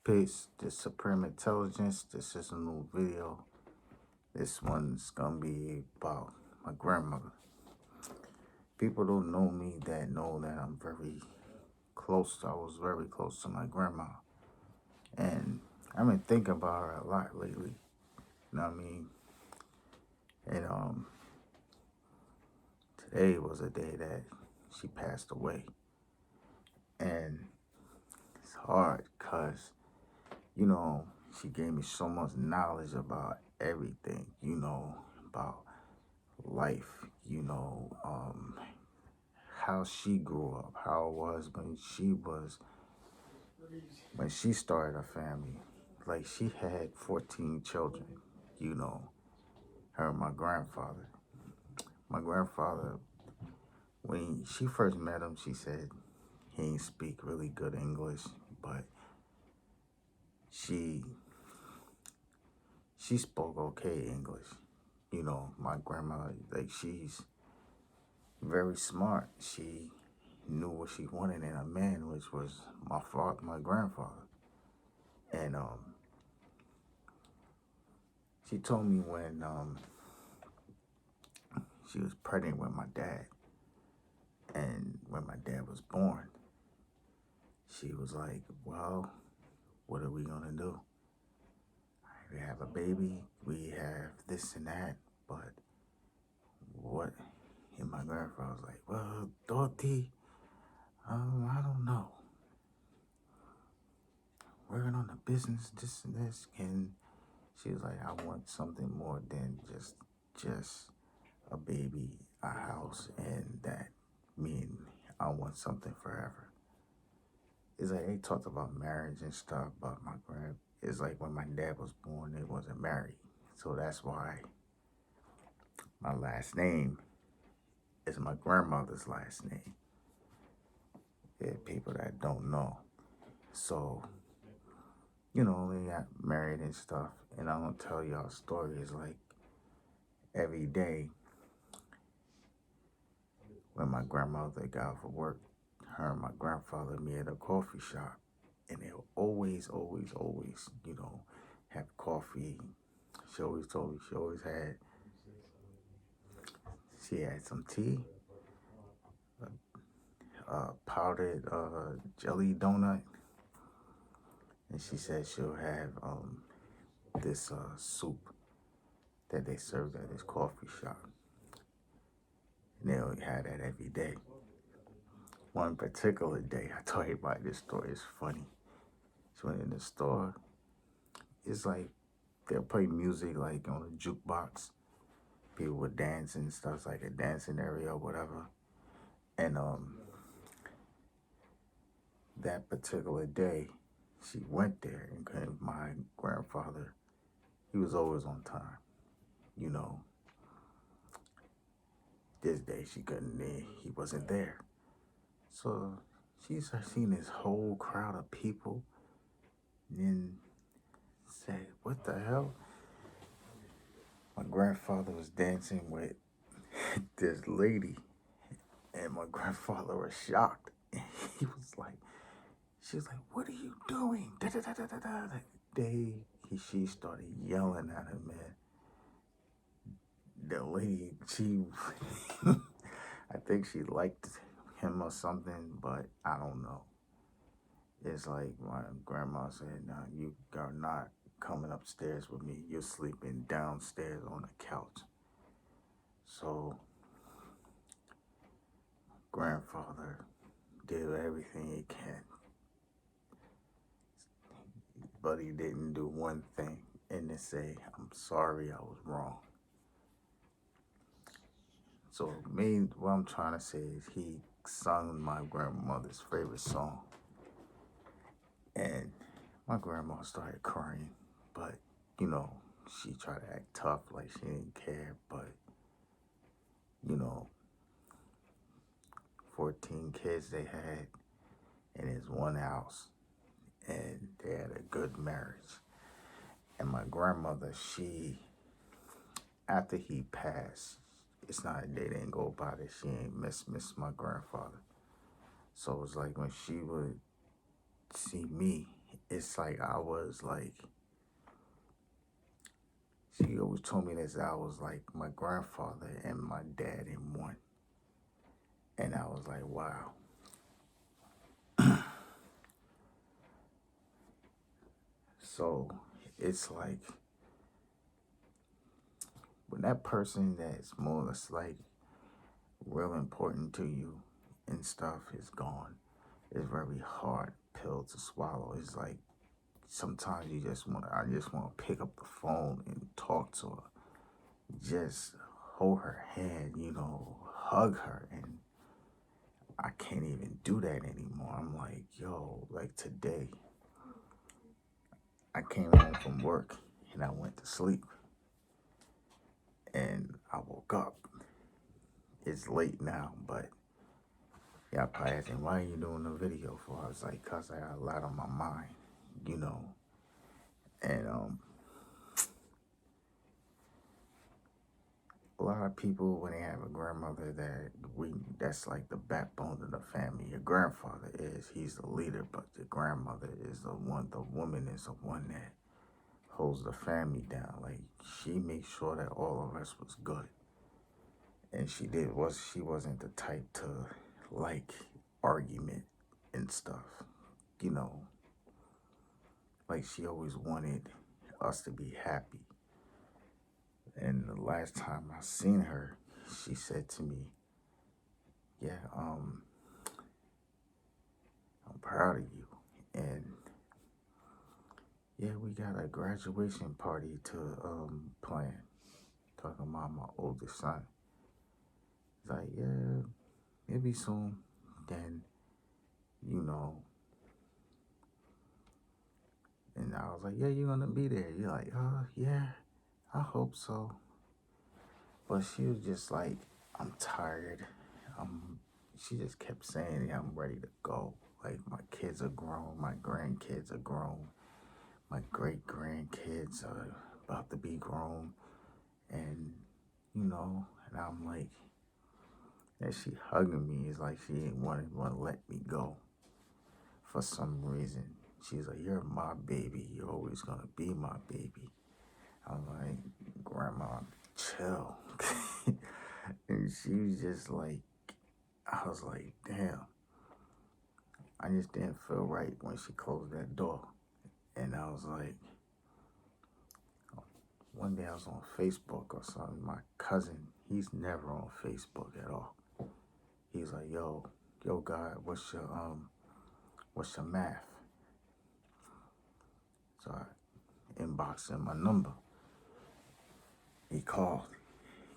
Peace, this Supreme Intelligence. This is a new video. This one's gonna be about my grandmother. People don't know me that know that I'm very close. I was very close to my grandma. And I've been thinking about her a lot lately. You know what I mean? And today was a day that she passed away. And it's hard because, you know, she gave me so much knowledge about everything, about life, how she grew up, how it was when she started a family. Like she had 14 children, you know, her and my grandfather. My grandfather, when she first met him, she said he didn't speak really good English, but she she spoke okay English. You know, my grandma, like she's very smart. She knew what she wanted in a man, which was my grandfather. And she told me when she was pregnant with my dad, and when my dad was born, she was like, "Well, what are we gonna do? We have a baby, we have this and that, but what?" And my grandfather was like, "Well, Dorothy, I don't know. Working on the business, this and this." And she was like, "I want something more than just a baby, a house, and that. Mean I want something forever." It's like they talked about marriage and stuff, but it's like when my dad was born, they wasn't married. So that's why my last name is my grandmother's last name. There are people that don't know. So, they got married and stuff. And I'm gonna tell y'all stories like every day when my grandmother got off of work, her and my grandfather met at a coffee shop. And they will always, have coffee. She always told me she had some tea, powdered jelly donut, and she said she'll have this soup that they served at this coffee shop. And they only had that every day. One particular day, I told everybody this story is funny. She went in the store. It's like they'll play music like on a jukebox. People would dance and stuff. It's like a dancing area or whatever. And that particular day, she went there, and my grandfather, he was always on time. You know, this day she couldn't. He wasn't there. So she's seen this whole crowd of people, and then said, "What the hell?" My grandfather was dancing with this lady, and my grandfather was shocked. And he was like, she was like, "What are you doing?" Da, da, da, da, da, da. She started yelling at him, man. The lady, I think she liked him or something, but I don't know. It's like my grandma said, "No, you are not coming upstairs with me. You're sleeping downstairs on the couch." So grandfather did everything he can, but he didn't do one thing, and to say, "I'm sorry, I was wrong." So what I'm trying to say is he sung my grandmother's favorite song, and my grandma started crying, but she tried to act tough like she didn't care, but you know, 14 kids they had, and it's one house, and they had a good marriage. And my grandmother, after he passed, it's not a day didn't go by that she ain't miss my grandfather. So it's like when she would see me it's like I was like, she always told me this, I was like my grandfather and my dad in one. And I was like, wow. So it's like when that person that's more or less like real important to you and stuff is gone, it's very hard pill to swallow. It's like sometimes I just want to pick up the phone and talk to her, just hold her hand, hug her, and I can't even do that anymore. I'm like, yo, like today, I came home from work and I went to sleep and I woke up. It's late now, but y'all probably asking, why are you doing a video for? I was like, cause I got a lot on my mind, you know. And a lot of people when they have a grandmother that's like the backbone of the family. Your grandfather he's the leader, but the grandmother is the woman is the one that holds the family down. Like she makes sure that all of us was good. And she wasn't the type to like argument and stuff, you know. Like she always wanted us to be happy. And the last time I seen her, she said to me, yeah, I'm proud of you. And yeah, we got a graduation party to plan. Talking about my oldest son. He's like, yeah, maybe soon. Then, you know, and I was like, yeah, you're gonna be there. You're like, oh yeah, I hope so. But she was just like, I'm tired. She just kept saying, yeah, I'm ready to go. Like my kids are grown, my grandkids are grown, my great grandkids are about to be grown, and and I'm like, and she hugging me. It's like she didn't want to let me go for some reason. She's like, you're my baby. You're always gonna be my baby. I'm like, Grandma, chill. And she was just like, I was like, damn. I just didn't feel right when she closed that door. And I was like, one day I was on Facebook or something. My cousin, he's never on Facebook at all. He's like, yo, God, what's your math? So I inboxed him my number. He called,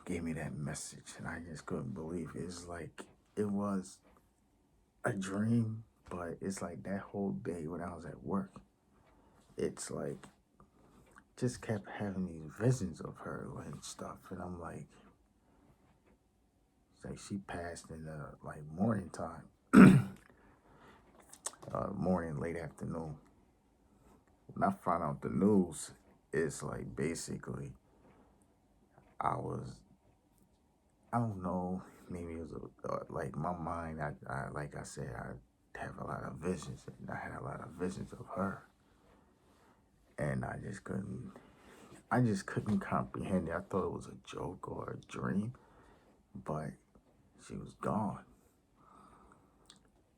gave me that message, and I just couldn't believe it. It's like it was a dream, but it's like that whole day when I was at work, it's like just kept having these visions of her and stuff, and I'm like, it's like she passed in the like morning time, morning, late afternoon. When I found out the news, it's like basically I don't know, maybe it was like my mind. Like I said, I have a lot of visions, and I had a lot of visions of her, and I just couldn't comprehend it. I thought it was a joke or a dream, but she was gone.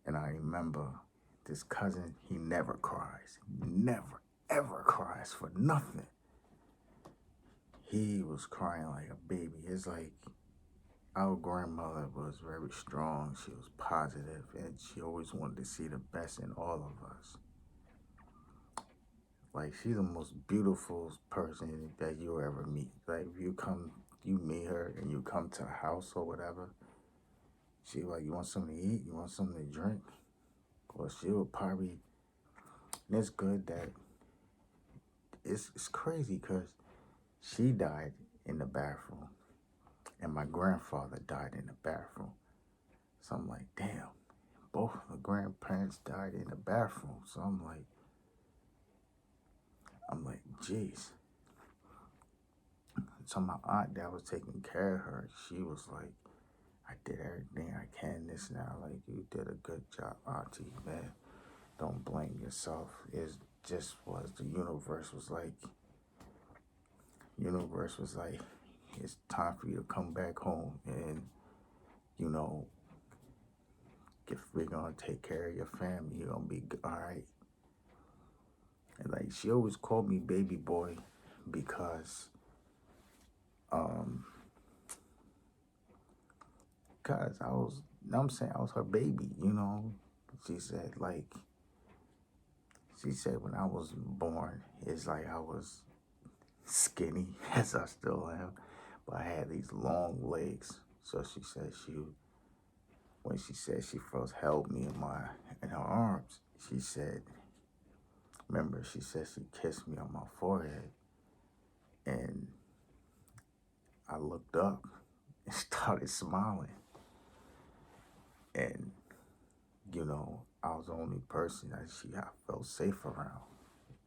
And I remember this cousin, he never cries, never, ever cries for nothing. He was crying like a baby. It's like our grandmother was very strong. She was positive, and she always wanted to see the best in all of us. Like she's the most beautiful person that you'll ever meet. Like if you meet her and you come to the house or whatever, she like, you want something to eat? You want something to drink? Well, she would probably, and it's good that, it's crazy because she died in the bathroom and my grandfather died in the bathroom. So I'm like, damn, both the grandparents died in the bathroom. So I'm like, geez. So my aunt that was taking care of her, she was like, I did everything I can this now. Like, you did a good job, auntie, man. Don't blame yourself. just was the universe was like, it's time for you to come back home, and you know, if we're gonna take care of your family, you're gonna be all right. And like she always called me baby boy because um cause I was, you know what I'm saying, I was her baby, you know. She said like she said when I was born, it's like I was skinny as I still am, but I had these long legs. So she said when she said she first held me in her arms, she said, remember, she said she kissed me on my forehead, and I looked up and started smiling. And, you know, I was the only person that I felt safe around.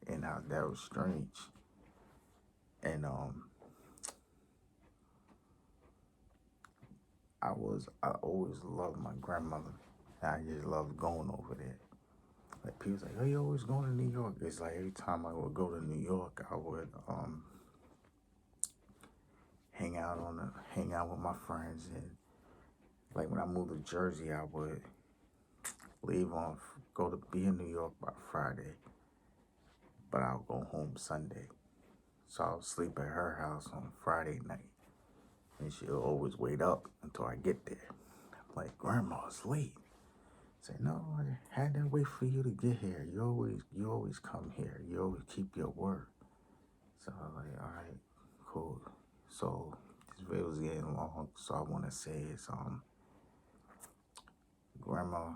And that was strange. And I always loved my grandmother. I just loved going over there. Like people like, oh, you always going to New York? It's like every time I would go to New York, I would hang out with my friends. And like when I moved to Jersey, I would go to be in New York by Friday, but I'll go home Sunday. So I'll sleep at her house on Friday night, and she'll always wait up until I get there. I'm like, Grandma's late. Say, no, I had to wait for you to get here. You always come here. You always keep your word. So I'm like, all right, cool. So this video is getting long, so I want to say is, Grandma,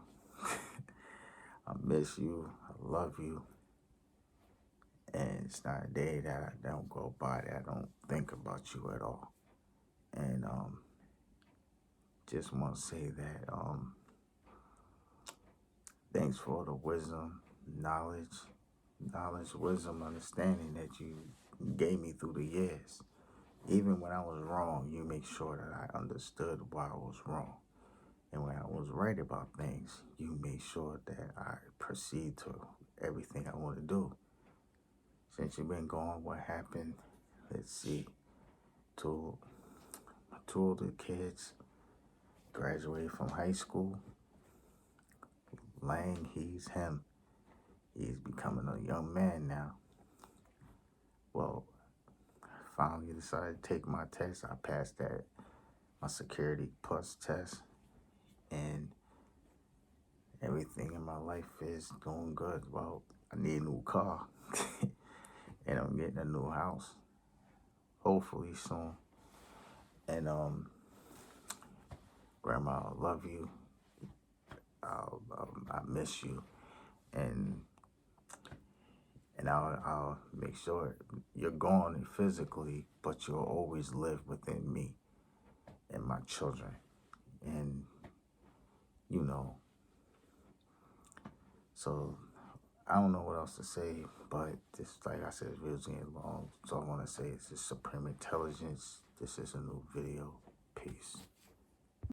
I miss you. I love you. And it's not a day that I don't go by that I don't think about you at all. And just want to say that thanks for all the wisdom, knowledge, wisdom, understanding that you gave me through the years. Even when I was wrong, you make sure that I understood why I was wrong. And when I was right about things, you made sure that I proceed to everything I want to do. Since you've been gone, what happened? Let's see. Two of the kids graduated from high school. Lang, he's him. He's becoming a young man now. Well, I finally decided to take my test. I passed my Security Plus test, and everything in my life is going good. Well, I need a new car, and I'm getting a new house, hopefully soon. And Grandma, I love you. I miss you, and I'll make sure you're gone physically, but you'll always live within me and my children. And you know, so I don't know what else to say, but this, like I said, this video's getting long. So I want to say is this Supreme Intelligence. This is a new video. Peace.